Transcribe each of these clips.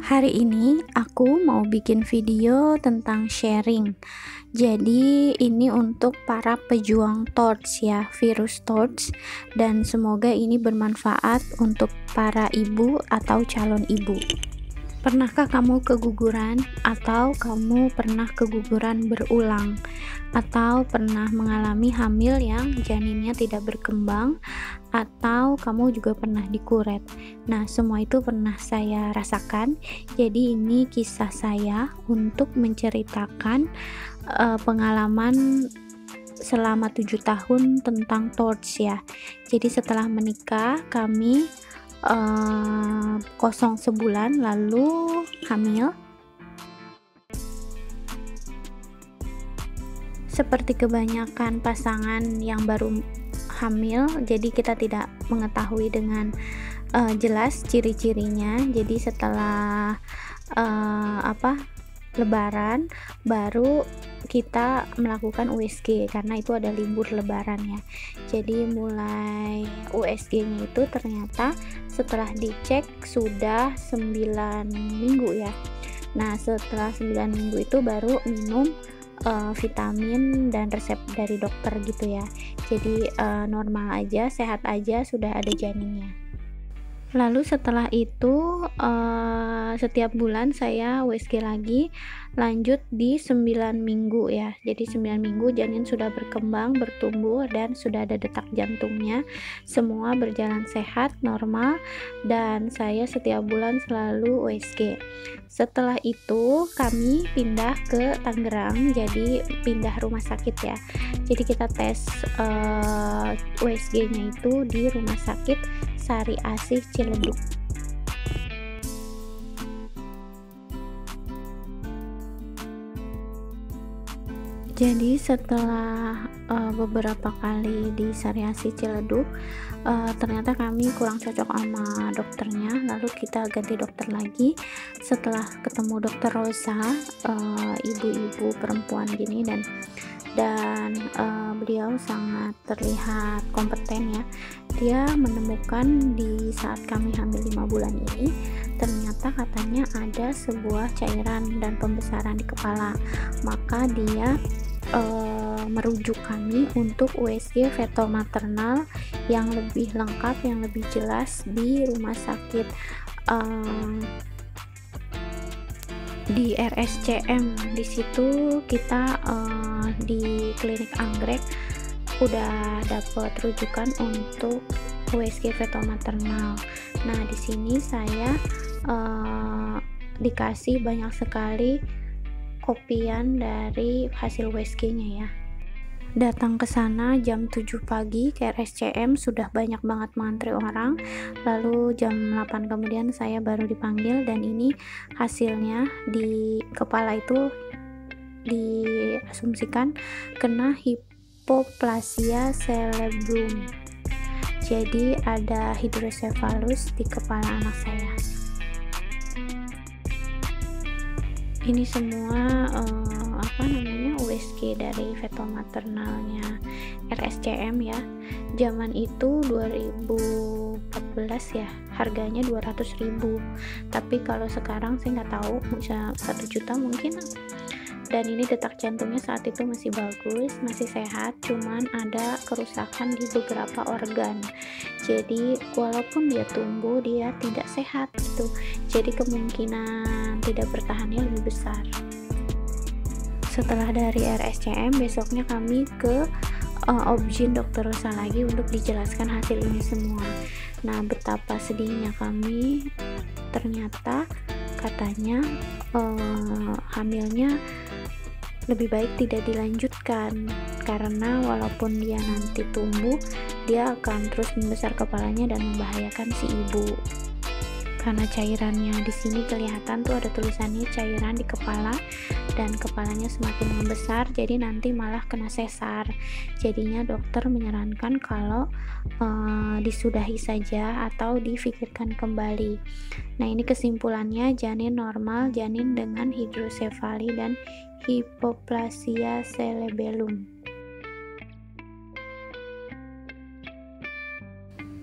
Hari ini aku mau bikin video tentang sharing. Jadi ini untuk para pejuang TORCH ya, virus TORCH, dan semoga ini bermanfaat untuk para ibu atau calon ibu. Pernahkah kamu keguguran atau kamu pernah keguguran berulang atau pernah mengalami hamil yang janinnya tidak berkembang atau kamu juga pernah dikuret. Nah, semua itu pernah saya rasakan. Jadi ini kisah saya untuk menceritakan pengalaman selama 7 tahun tentang TORCH ya. Jadi setelah menikah kami kosong sebulan lalu hamil. Seperti kebanyakan pasangan yang baru hamil, jadi kita tidak mengetahui dengan jelas ciri-cirinya. Jadi setelah lebaran baru kita melakukan USG karena itu ada libur lebaran ya. Jadi mulai USG-nya itu ternyata setelah dicek sudah 9 minggu ya. Nah, setelah 9 minggu itu baru minum vitamin dan resep dari dokter gitu ya. Jadi normal aja, sehat aja, sudah ada janinnya. Lalu setelah itu setiap bulan saya USG lagi, lanjut di 9 minggu ya. Jadi 9 minggu janin sudah berkembang, bertumbuh, dan sudah ada detak jantungnya. Semua berjalan sehat, normal, dan saya setiap bulan selalu USG. Setelah itu kami pindah ke Tangerang, jadi pindah rumah sakit ya. Jadi kita tes USG-nya itu di rumah sakit Sari Asih Ciledug. Jadi setelah beberapa kali di Sari Asih Ciledug, ternyata kami kurang cocok sama dokternya, lalu kita ganti dokter lagi. Setelah ketemu dokter Rosa, ibu-ibu perempuan gini, dan beliau sangat terlihat kompeten ya. Dia menemukan di saat kami hamil 5 bulan ini, ternyata katanya ada sebuah cairan dan pembesaran di kepala. Maka dia merujuk kami untuk USG fetal maternal yang lebih lengkap, yang lebih jelas di rumah sakit di RSCM. Di situ kita di klinik anggrek udah dapat rujukan untuk USG fetal maternal. Nah, di sini saya dikasih banyak sekali kopian dari hasil USG-nya ya. Datang ke sana jam 7 pagi ke RSCM, sudah banyak banget mengantri orang. Lalu jam 8 kemudian saya baru dipanggil, dan ini hasilnya. Di kepala itu diasumsikan kena hipoplasia cerebrum. Jadi ada hidrosefalus di kepala anak saya. Ini semua USG dari fetal maternalnya RSCM ya. Zaman itu 2014 ya, harganya 200.000. Tapi kalau sekarang saya nggak tahu, bisa 1 juta mungkin. Dan ini detak jantungnya saat itu masih bagus, masih sehat, cuman ada kerusakan di beberapa organ. Jadi walaupun dia tumbuh, dia tidak sehat gitu. Jadi kemungkinan tidak bertahannya lebih besar. Setelah dari RSCM, besoknya kami ke Obgyn Dokter Rosa lagi untuk dijelaskan hasil ini semua. Nah, betapa sedihnya kami, ternyata katanya hamilnya lebih baik tidak dilanjutkan, karena walaupun dia nanti tumbuh, dia akan terus membesar kepalanya dan membahayakan si ibu. Karena cairannya di sini kelihatan tuh ada tulisannya cairan di kepala, dan kepalanya semakin membesar, jadi nanti malah kena sesar. Jadinya dokter menyarankan kalau disudahi saja atau difikirkan kembali. Nah, ini kesimpulannya, janin normal, janin dengan hidrosefali dan hipoplasia cerebellum.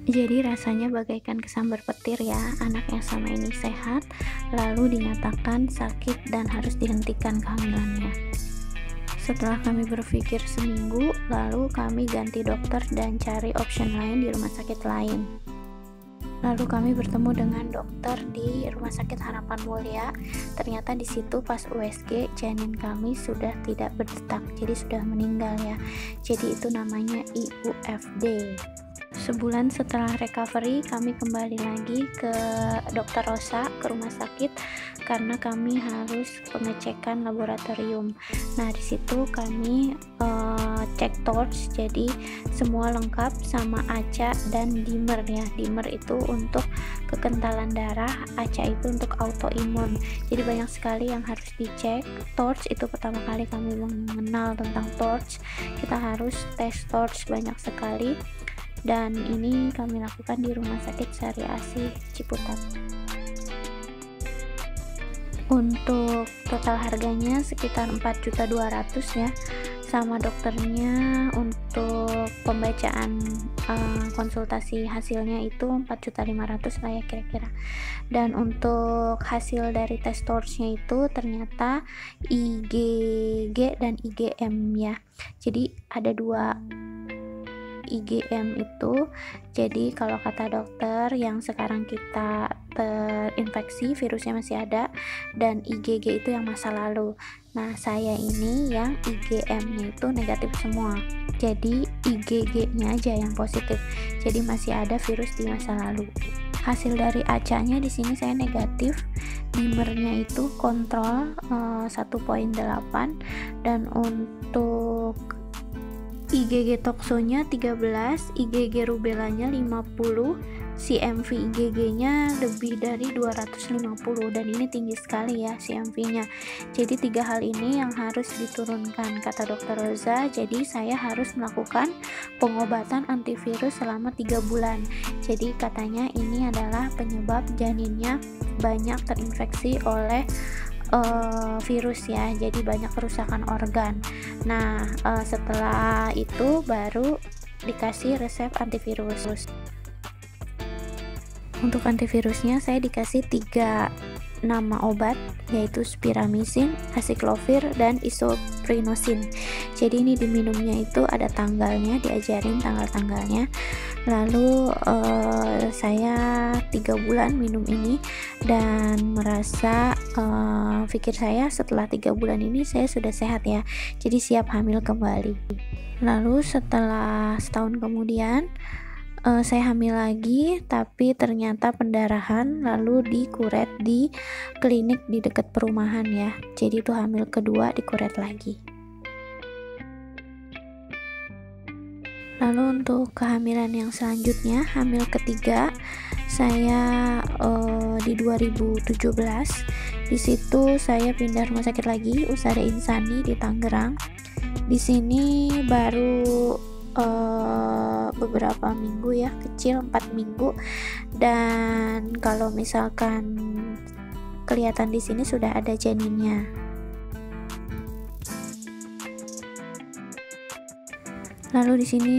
Jadi rasanya bagaikan kesambar petir ya, anak yang sama ini sehat, lalu dinyatakan sakit dan harus dihentikan kehamilannya. Setelah kami berpikir seminggu, lalu kami ganti dokter dan cari option lain di rumah sakit lain. Lalu kami bertemu dengan dokter di Rumah Sakit Harapan Mulia. Ternyata di situ pas USG janin kami sudah tidak berdetak, jadi sudah meninggal ya. Jadi itu namanya IUFD. Sebulan setelah recovery, kami kembali lagi ke Dokter Rosa, ke rumah sakit, karena kami harus pengecekan laboratorium. Nah, di situ kami cek torch, jadi semua lengkap sama ACA dan dimer ya. Dimer itu untuk kekentalan darah, ACA itu untuk autoimun. Jadi banyak sekali yang harus dicek. Torch itu pertama kali kami mengenal tentang torch. Kita harus tes torch banyak sekali. Dan ini kami lakukan di Rumah Sakit Sari Asih Ciputat. Untuk total harganya sekitar 4.200.000 ya, sama dokternya untuk pembacaan konsultasi hasilnya itu 4.500.000 lah ya kira-kira. Dan untuk hasil dari tes torchnya itu ternyata IgG dan IgM ya. Jadi ada dua IgM itu, jadi kalau kata dokter yang sekarang kita terinfeksi virusnya masih ada, dan IgG itu yang masa lalu. Nah, saya ini yang IgM-nya itu negatif semua, jadi IgG-nya aja yang positif, jadi masih ada virus di masa lalu. Hasil dari ACA-nya di sini saya negatif, dimernya itu kontrol 1.8, dan untuk IgG toksonya 13, IgG rubelanya 50, CMV IgG-nya lebih dari 250, dan ini tinggi sekali ya CMV-nya. Jadi 3 hal ini yang harus diturunkan kata dokter Roza. Jadi saya harus melakukan pengobatan antivirus selama 3 bulan. Jadi katanya ini adalah penyebab janinnya banyak terinfeksi oleh virus ya, jadi banyak kerusakan organ. Nah, setelah itu baru dikasih resep antivirus. Untuk antivirusnya saya dikasih 3 nama obat, yaitu spiramycin, aciclovir, dan isoprinosin. Jadi ini diminumnya itu ada tanggalnya, diajarin tanggal-tanggalnya. Lalu saya 3 bulan minum ini dan merasa pikir saya setelah 3 bulan ini saya sudah sehat ya, jadi siap hamil kembali. Lalu setelah setahun kemudian saya hamil lagi, tapi ternyata pendarahan, lalu dikuret di klinik di dekat perumahan ya. Jadi itu hamil kedua dikuret lagi. Lalu untuk kehamilan yang selanjutnya, hamil ketiga, saya di 2017. Di situ saya pindah rumah sakit lagi, Usada Insani di Tangerang. Di sini baru beberapa minggu ya, kecil 4 minggu, dan kalau misalkan kelihatan di sini sudah ada janinnya. Lalu di sini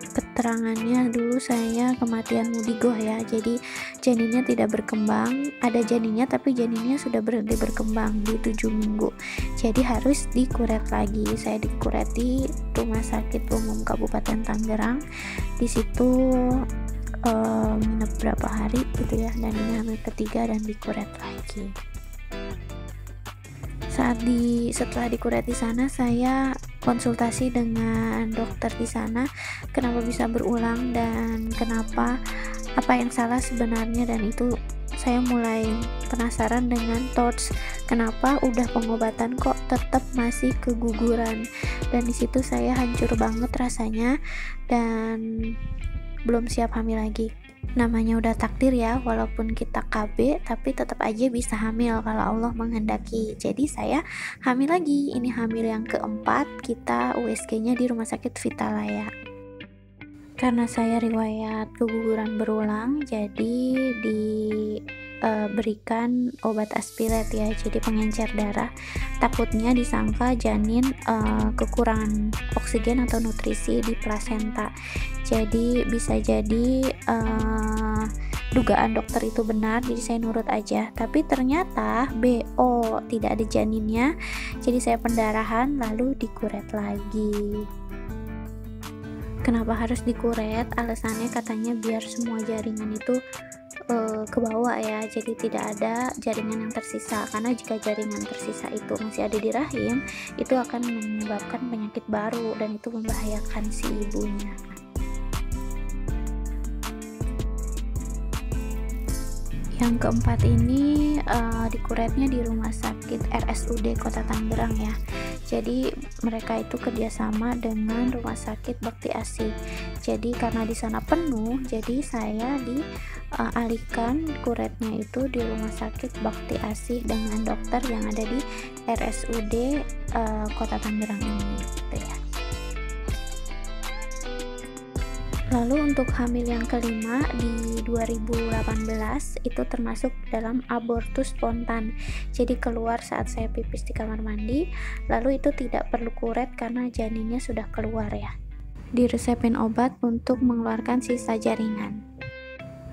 keterangannya dulu saya kematian mudigoh ya, jadi janinnya tidak berkembang, ada janinnya tapi janinnya sudah berhenti berkembang di 7 minggu, jadi harus dikuret lagi. Saya dikuret di Rumah Sakit Umum Kabupaten Tangerang. Di situ nginep berapa hari gitu ya, dan ini hamil ketiga dan dikuret lagi. Setelah dikuret di sana, saya konsultasi dengan dokter di sana, kenapa bisa berulang dan apa yang salah sebenarnya, dan itu saya mulai penasaran dengan torch, kenapa udah pengobatan kok tetap masih keguguran, dan di situ saya hancur banget rasanya dan belum siap hamil lagi. Namanya udah takdir ya, walaupun kita KB tapi tetap aja bisa hamil kalau Allah menghendaki. Jadi saya hamil lagi, ini hamil yang keempat, kita USG-nya di Rumah Sakit Vitalaya. Karena saya riwayat keguguran berulang, jadi diberikan obat aspirat ya, jadi pengencer darah. Takutnya disangka janin kekurangan oksigen atau nutrisi di plasenta. Jadi bisa jadi dugaan dokter itu benar, jadi saya nurut aja. Tapi ternyata BO, tidak ada janinnya, jadi saya pendarahan lalu dikuret lagi. Kenapa harus dikuret? Alasannya katanya biar semua jaringan itu ke bawah ya, jadi tidak ada jaringan yang tersisa, karena jika jaringan tersisa itu masih ada di rahim, itu akan menyebabkan penyakit baru dan itu membahayakan si ibunya. Yang keempat ini dikuretnya di rumah sakit RSUD Kota Tangerang ya. Jadi mereka itu kerjasama dengan rumah sakit Bakti Asih. Jadi karena di sana penuh, jadi saya dialihkan kuretnya itu di rumah sakit Bakti Asih dengan dokter yang ada di RSUD Kota Tangerang ini, gitu ya. Lalu untuk hamil yang kelima di 2018 itu termasuk dalam abortus spontan. Jadi keluar saat saya pipis di kamar mandi, lalu itu tidak perlu kuret karena janinnya sudah keluar ya. Diresepin obat untuk mengeluarkan sisa jaringan.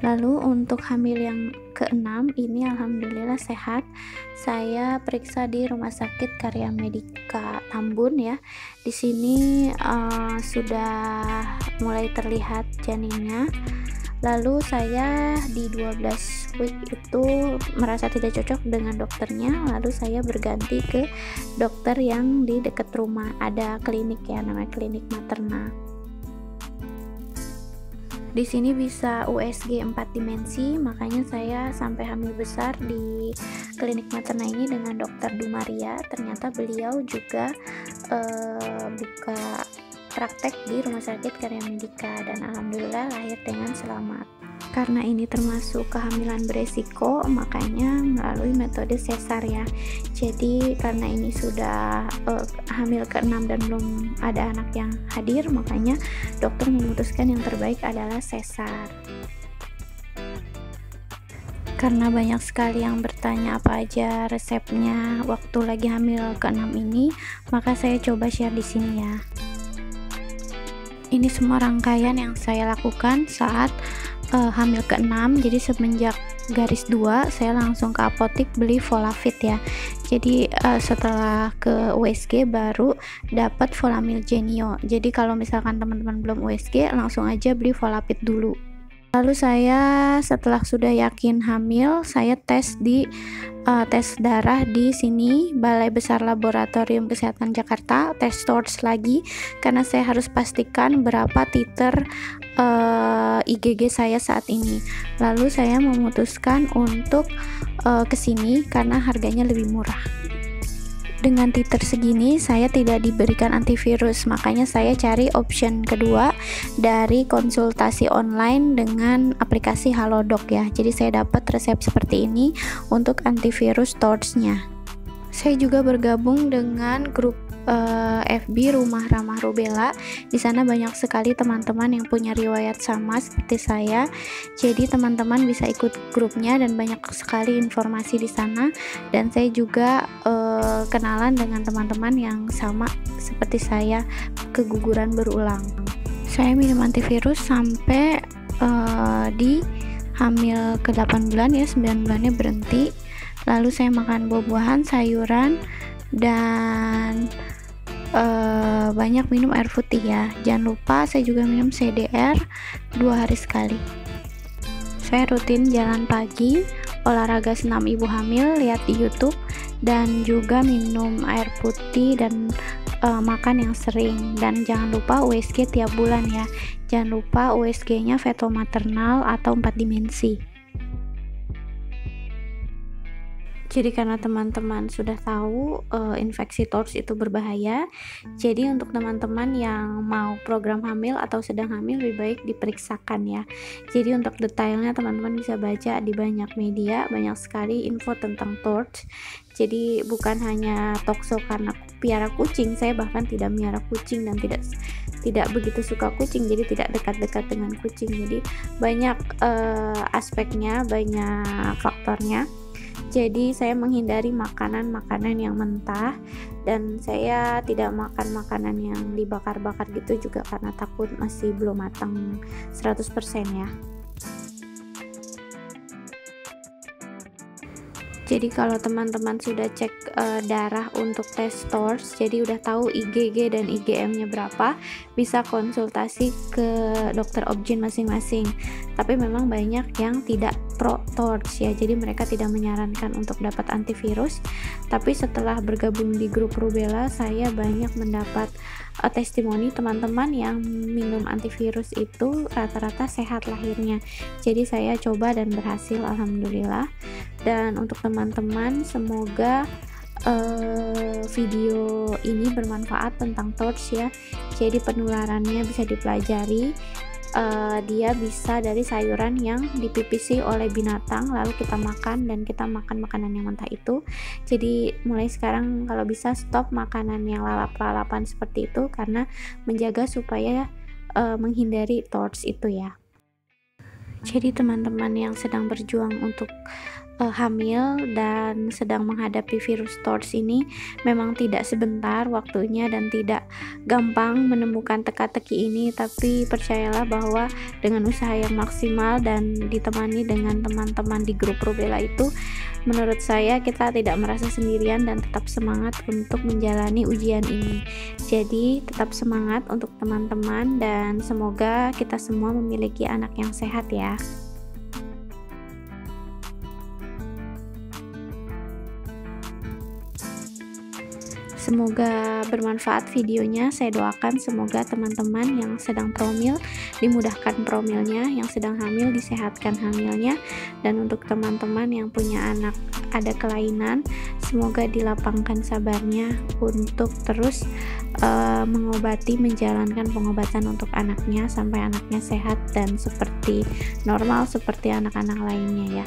Lalu untuk hamil yang keenam ini alhamdulillah sehat. Saya periksa di Rumah Sakit Karya Medika Tambun ya. Di sini sudah mulai terlihat janinnya. Lalu saya di 12 week itu merasa tidak cocok dengan dokternya, lalu saya berganti ke dokter yang di dekat rumah. Ada klinik ya, namanya klinik Materna. Di sini bisa USG 4 dimensi, makanya saya sampai hamil besar di klinik Materna ini dengan dokter Dumaria. Ternyata beliau juga buka praktek di Rumah Sakit Karya Medika dan alhamdulillah lahir dengan selamat. Karena ini termasuk kehamilan beresiko, makanya melalui metode sesar ya. Jadi karena ini sudah hamil ke-6 dan belum ada anak yang hadir, makanya dokter memutuskan yang terbaik adalah sesar. Karena banyak sekali yang bertanya apa aja resepnya waktu lagi hamil ke-6 ini, maka saya coba share di sini ya. Ini semua rangkaian yang saya lakukan saat hamil ke-6. Jadi semenjak garis 2 saya langsung ke apotik beli Volavit ya. Jadi setelah ke USG baru dapat Volamil Genio. Jadi kalau misalkan teman-teman belum USG langsung aja beli Volavit dulu. Lalu saya setelah sudah yakin hamil, saya tes darah di sini Balai Besar Laboratorium Kesehatan Jakarta, tes TORCH lagi karena saya harus pastikan berapa titer IgG saya saat ini. Lalu saya memutuskan untuk kesini karena harganya lebih murah. Dengan titer segini saya tidak diberikan antivirus, makanya saya cari option kedua dari konsultasi online dengan aplikasi Halodoc ya. Jadi saya dapat resep seperti ini untuk antivirus TORCH-nya. Saya juga bergabung dengan grup FB Rumah Ramah Rubella. Di sana banyak sekali teman-teman yang punya riwayat sama seperti saya. Jadi teman-teman bisa ikut grupnya dan banyak sekali informasi di sana. Dan saya juga kenalan dengan teman-teman yang sama seperti saya, keguguran berulang. Saya minum antivirus sampai di hamil ke 8 bulan ya, 9 bulannya berhenti. Lalu saya makan buah-buahan, sayuran, dan banyak minum air putih ya. Jangan lupa saya juga minum CDR 2 hari sekali. Saya rutin jalan pagi, olahraga senam ibu hamil, lihat di YouTube, dan juga minum air putih dan makan yang sering. Dan jangan lupa USG tiap bulan ya. Jangan lupa USG-nya fetal maternal atau 4 dimensi. Jadi karena teman-teman sudah tahu infeksi TORCH itu berbahaya, jadi untuk teman-teman yang mau program hamil atau sedang hamil lebih baik diperiksakan ya. Jadi untuk detailnya teman-teman bisa baca di banyak media, banyak sekali info tentang TORCH. Jadi bukan hanya tokso karena piara kucing, saya bahkan tidak miara kucing dan tidak begitu suka kucing, jadi tidak dekat-dekat dengan kucing. Jadi banyak aspeknya, banyak faktornya. Jadi saya menghindari makanan-makanan yang mentah, dan saya tidak makan makanan yang dibakar-bakar gitu juga karena takut masih belum matang 100% ya. Jadi kalau teman-teman sudah cek darah untuk tes TORCH, jadi udah tahu IgG dan IgM-nya berapa, bisa konsultasi ke dokter obgyn masing-masing. Tapi memang banyak yang tidak pro TORCH ya, jadi mereka tidak menyarankan untuk dapat antivirus. Tapi setelah bergabung di grup rubella, saya banyak mendapat testimoni teman-teman yang minum antivirus itu rata-rata sehat lahirnya. Jadi saya coba dan berhasil, alhamdulillah. Dan untuk teman-teman, semoga video ini bermanfaat tentang TORCH ya. Jadi penularannya bisa dipelajari. Dia bisa dari sayuran yang dipipisi oleh binatang lalu kita makan, dan kita makan makanan yang mentah itu. Jadi mulai sekarang kalau bisa stop makanan yang lalap-lalapan seperti itu, karena menjaga supaya menghindari TORCH itu ya. Jadi teman-teman yang sedang berjuang untuk hamil dan sedang menghadapi virus TORCH ini, memang tidak sebentar waktunya dan tidak gampang menemukan teka-teki ini, tapi percayalah bahwa dengan usaha yang maksimal dan ditemani dengan teman-teman di grup rubella itu, menurut saya kita tidak merasa sendirian dan tetap semangat untuk menjalani ujian ini. Jadi tetap semangat untuk teman-teman, dan semoga kita semua memiliki anak yang sehat ya. Semoga bermanfaat videonya. Saya doakan semoga teman-teman yang sedang promil dimudahkan promilnya, yang sedang hamil disehatkan hamilnya, dan untuk teman-teman yang punya anak ada kelainan, semoga dilapangkan sabarnya untuk terus mengobati, menjalankan pengobatan untuk anaknya sampai anaknya sehat dan seperti normal seperti anak-anak lainnya ya.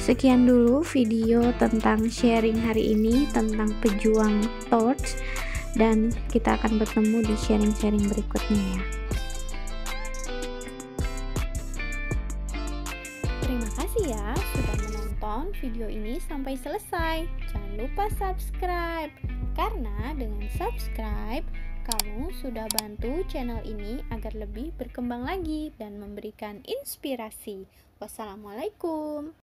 Sekian dulu video tentang sharing hari ini tentang pejuang TORCH, dan kita akan bertemu di sharing-sharing berikutnya ya. Terima kasih ya sudah menonton video ini sampai selesai. Jangan lupa subscribe, karena dengan subscribe kamu sudah bantu channel ini agar lebih berkembang lagi dan memberikan inspirasi. Wassalamualaikum.